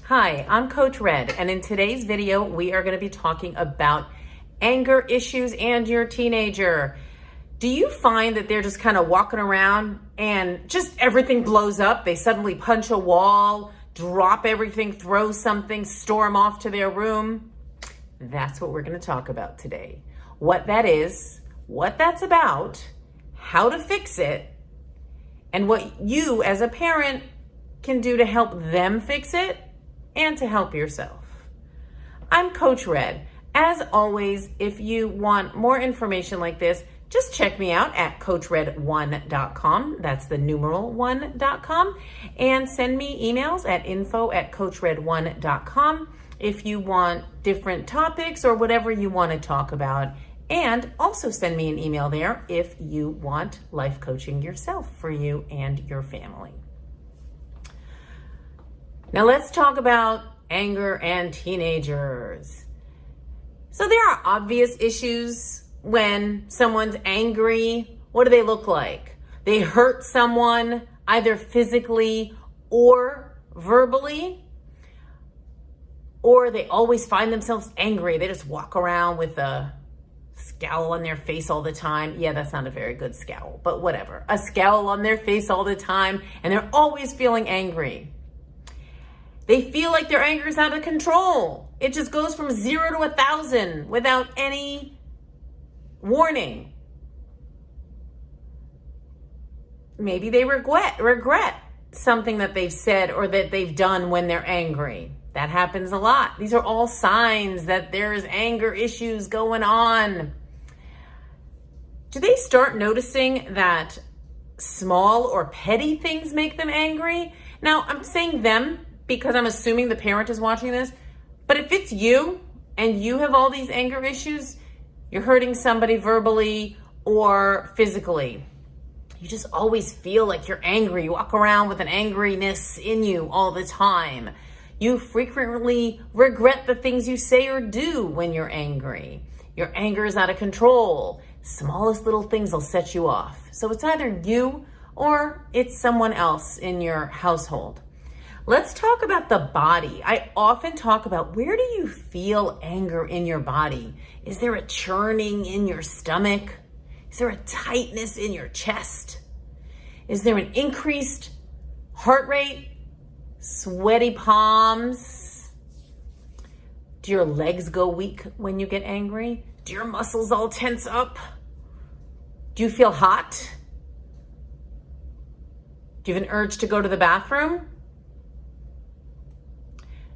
Hi, I'm Coach Red, and in today's video, we are going to be talking about anger issues and your teenager. Do you find that they're just kind of walking around and just everything blows up? They suddenly punch a wall, drop everything, throw something, storm off to their room? That's what we're going to talk about today. What that is, what that's about, how to fix it, and what you as a parent can do to help them fix it and to help yourself. I'm Coach Red. As always, if you want more information like this, just check me out at coachred1.com. That's the numeral 1.com. And send me emails at info@coachred1.com if you want different topics or whatever you want to talk about. And also send me an email there if you want life coaching yourself for you and your family. Now let's talk about anger and teenagers. So there are obvious issues when someone's angry. What do they look like? They hurt someone either physically or verbally, or they always find themselves angry. They just walk around with a scowl on their face all the time. Yeah, that's not a very good scowl, but whatever. A scowl on their face all the time, and they're always feeling angry. They feel like their anger is out of control. It just goes from 0 to 1,000 without any warning. Maybe they regret something that they've said or that they've done when they're angry. That happens a lot. These are all signs that there's anger issues going on. Do they start noticing that small or petty things make them angry? Now, I'm saying them because I'm assuming the parent is watching this, but if it's you and you have all these anger issues, you're hurting somebody verbally or physically, you just always feel like you're angry. You walk around with an angriness in you all the time. You frequently regret the things you say or do when you're angry. Your anger is out of control. Smallest little things will set you off. So it's either you or it's someone else in your household. Let's talk about the body. I often talk about, where do you feel anger in your body? Is there a churning in your stomach? Is there a tightness in your chest? Is there an increased heart rate? Sweaty palms? Do your legs go weak when you get angry? Do your muscles all tense up? Do you feel hot? Do you have an urge to go to the bathroom?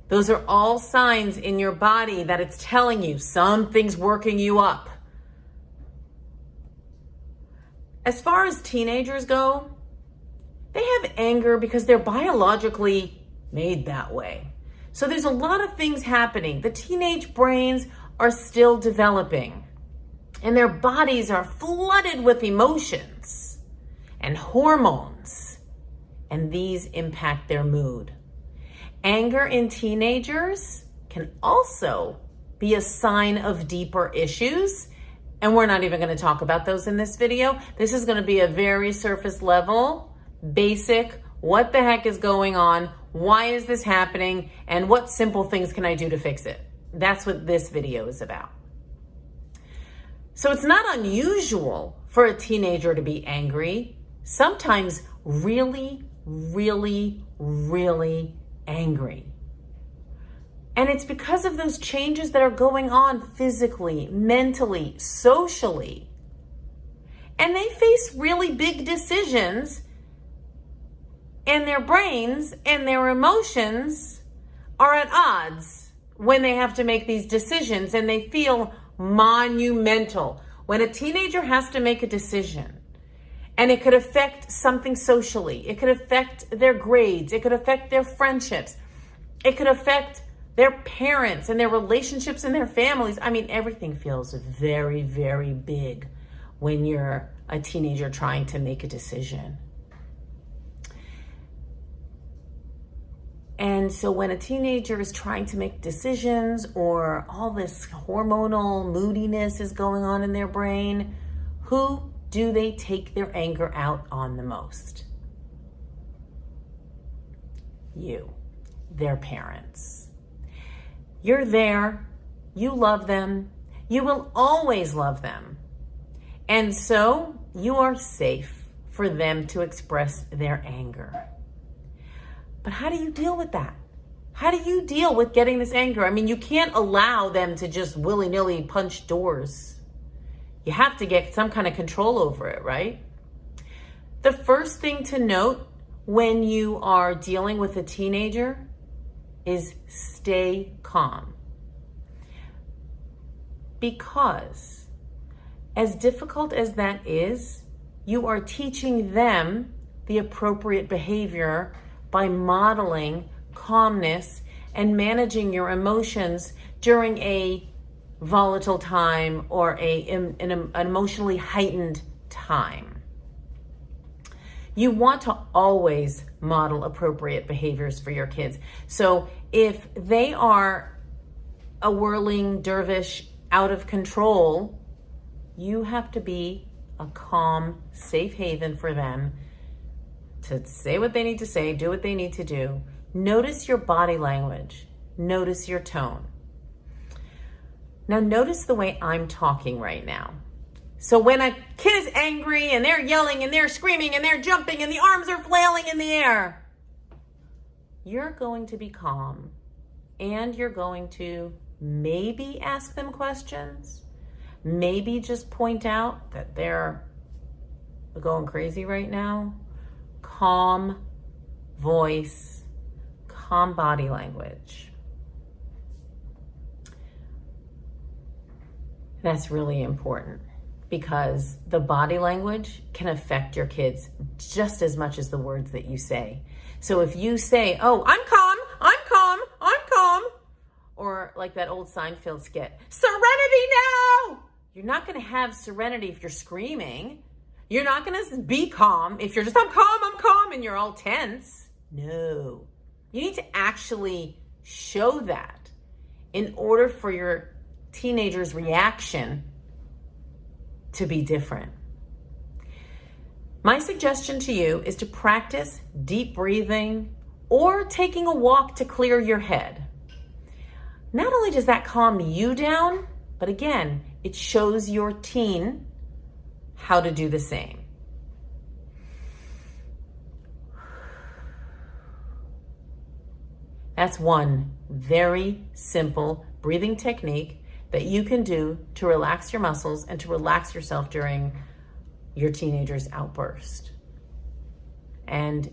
Those are all signs in your body that it's telling you something's working you up. As far as teenagers go, they have anger because they're biologically made that way. So there's a lot of things happening. The teenage brains are still developing, and their bodies are flooded with emotions and hormones, and these impact their mood. Anger in teenagers can also be a sign of deeper issues, and we're not even going to talk about those in this video. This is going to be a very surface level, basic, what the heck is going on, why is this happening, and what simple things can I do to fix it. That's what this video is about. So it's not unusual for a teenager to be angry, sometimes really, really, really angry. And it's because of those changes that are going on physically, mentally, socially. And they face really big decisions, and their brains and their emotions are at odds when they have to make these decisions, and they feel monumental. When a teenager has to make a decision, and it could affect something socially, it could affect their grades, it could affect their friendships, it could affect their parents and their relationships and their families. I mean, everything feels very, very big when you're a teenager trying to make a decision. And so when a teenager is trying to make decisions, or all this hormonal moodiness is going on in their brain, who do they take their anger out on the most? You. their parents. You're there. You love them. You will always love them. And so you are safe for them to express their anger. But how do you deal with that? How do you deal with getting this anger? I mean, you can't allow them to just willy-nilly punch doors. You have to get some kind of control over it, right? The first thing to note when you are dealing with a teenager is stay calm. Because as difficult as that is, you are teaching them the appropriate behavior by modeling calmness and managing your emotions during a volatile time or an emotionally heightened time. You want to always model appropriate behaviors for your kids. So if they are a whirling dervish out of control, you have to be a calm, safe haven for them to say what they need to say, do what they need to do. Notice your body language. Notice your tone. Now notice the way I'm talking right now. So when a kid is angry and they're yelling and they're screaming and they're jumping and the arms are flailing in the air, you're going to be calm and you're going to maybe ask them questions, maybe just point out that they're going crazy right now. Calm voice, calm body language. That's really important because the body language can affect your kids just as much as the words that you say. So if you say, oh, I'm calm, I'm calm, I'm calm, or like that old Seinfeld skit, serenity now! You're not going to have serenity if you're screaming. You're not going to be calm if you're just, I'm calm, and you're all tense. No. You need to actually show that in order for your teenager's reaction to be different. My suggestion to you is to practice deep breathing or taking a walk to clear your head. Not only does that calm you down, but again, it shows your teen how to do the same. That's one very simple breathing technique that you can do to relax your muscles and to relax yourself during your teenager's outburst. And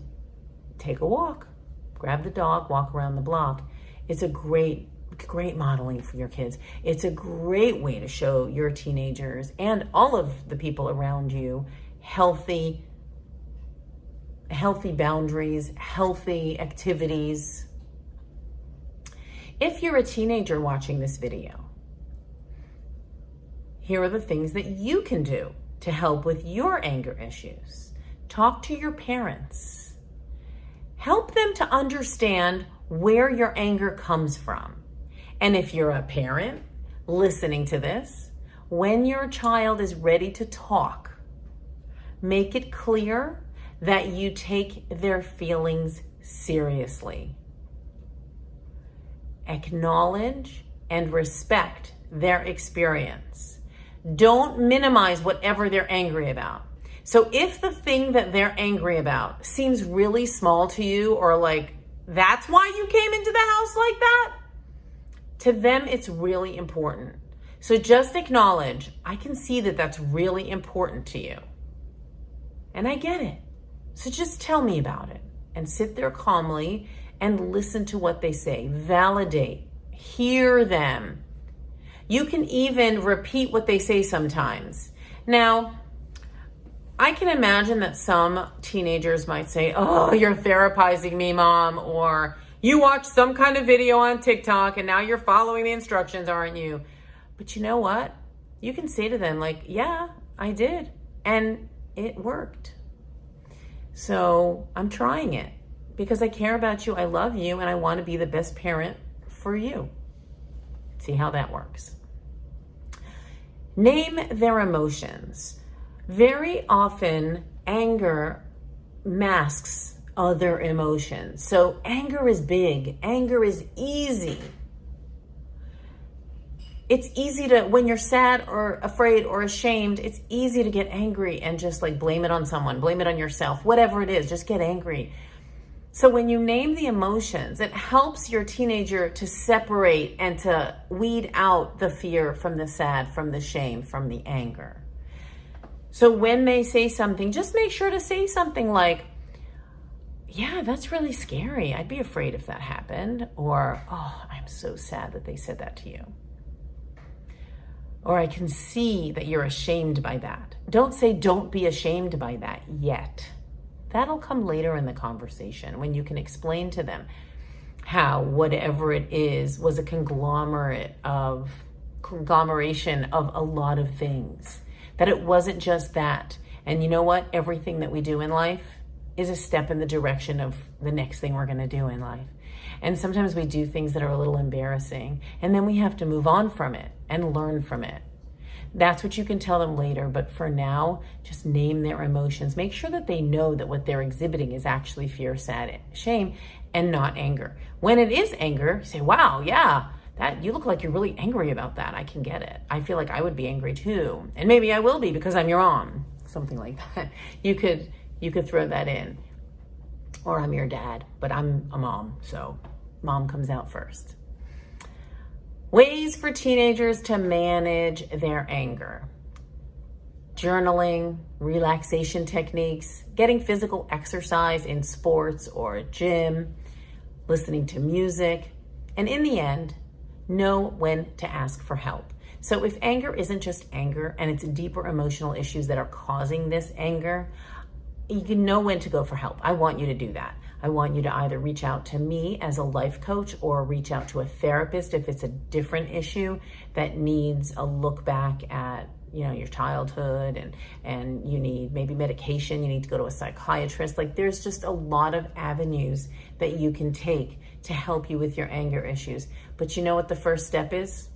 take a walk. Grab the dog, walk around the block. It's a great modeling for your kids. It's a great way to show your teenagers and all of the people around you healthy boundaries, healthy activities. If you're a teenager watching this video, here are the things that you can do to help with your anger issues. Talk to your parents. Help them to understand where your anger comes from. And if you're a parent listening to this, when your child is ready to talk, make it clear that you take their feelings seriously. Acknowledge and respect their experience. Don't minimize whatever they're angry about. So if the thing that they're angry about seems really small to you, or like, that's why you came into the house like that, to them, it's really important. So just acknowledge, I can see that that's really important to you. And I get it. So just tell me about it and sit there calmly and listen to what they say. Validate, hear them. You can even repeat what they say sometimes. Now, I can imagine that some teenagers might say, oh, you're therapizing me, Mom, or you watched some kind of video on TikTok and now you're following the instructions, aren't you? But you know what? You can say to them like, yeah, I did. And it worked. So I'm trying it because I care about you. I love you. And I want to be the best parent for you. See how that works. Name their emotions. Very often, anger masks other emotions. So anger is big. Anger is easy. It's easy to, when you're sad or afraid or ashamed, it's easy to get angry and just like blame it on someone, blame it on yourself, whatever it is, just get angry. So when you name the emotions, it helps your teenager to separate and to weed out the fear from the sad, from the shame, from the anger. So when they say something, just make sure to say something like, yeah, that's really scary. I'd be afraid if that happened. Or, oh, I'm so sad that they said that to you. Or I can see that you're ashamed by that. Don't say don't be ashamed by that yet. That'll come later in the conversation when you can explain to them how whatever it is was a conglomeration of a lot of things. That it wasn't just that. And you know what? Everything that we do in life is a step in the direction of the next thing we're going to do in life. And sometimes we do things that are a little embarrassing, and then we have to move on from it and learn from it. That's what you can tell them later, but for now, just name their emotions. Make sure that they know that what they're exhibiting is actually fear, sad, shame, and not anger. When it is anger, you say, wow, yeah, that you look like you're really angry about that. I can get it. I feel like I would be angry too. And maybe I will be because I'm your mom. Something like that. You could throw that in. Or I'm your dad, but I'm a mom, so mom comes out first. Ways for teenagers to manage their anger. Journaling, relaxation techniques, getting physical exercise in sports or gym, listening to music, and in the end, know when to ask for help. So if anger isn't just anger and it's deeper emotional issues that are causing this anger, you can know when to go for help. I want you to do that. I want you to either reach out to me as a life coach or reach out to a therapist if it's a different issue that needs a look back at, your childhood and you need maybe medication, you need to go to a psychiatrist. Like there's just a lot of avenues that you can take to help you with your anger issues. But you know what the first step is?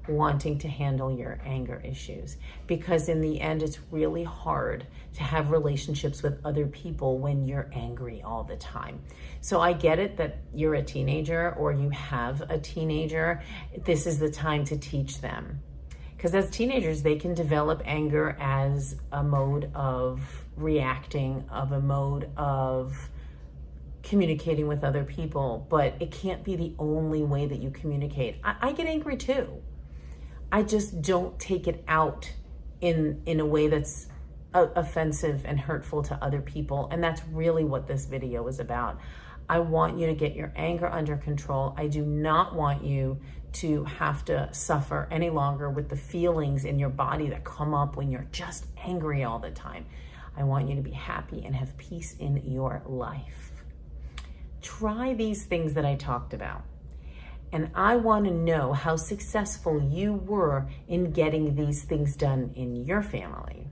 Wanting to handle your anger issues, because in the end it's really hard to have relationships with other people when you're angry all the time. So I get it that you're a teenager or you have a teenager. This is the time to teach them, because as teenagers they can develop anger as a mode of reacting, of a mode of communicating with other people, but it can't be the only way that you communicate. I get angry too. I just don't take it out in a way that's offensive and hurtful to other people. And that's really what this video is about. I want you to get your anger under control. I do not want you to have to suffer any longer with the feelings in your body that come up when you're just angry all the time. I want you to be happy and have peace in your life. Try these things that I talked about. And I want to know how successful you were in getting these things done in your family.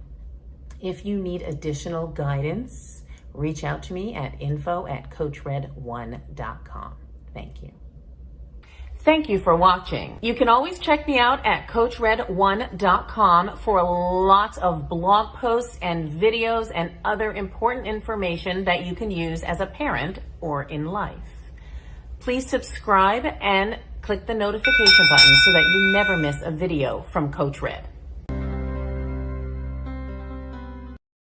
If you need additional guidance, reach out to me at info@coachred1.com. Thank you. Thank you for watching. You can always check me out at coachred1.com for lots of blog posts and videos and other important information that you can use as a parent or in life. Please subscribe and click the notification button so that you never miss a video from Coach Red.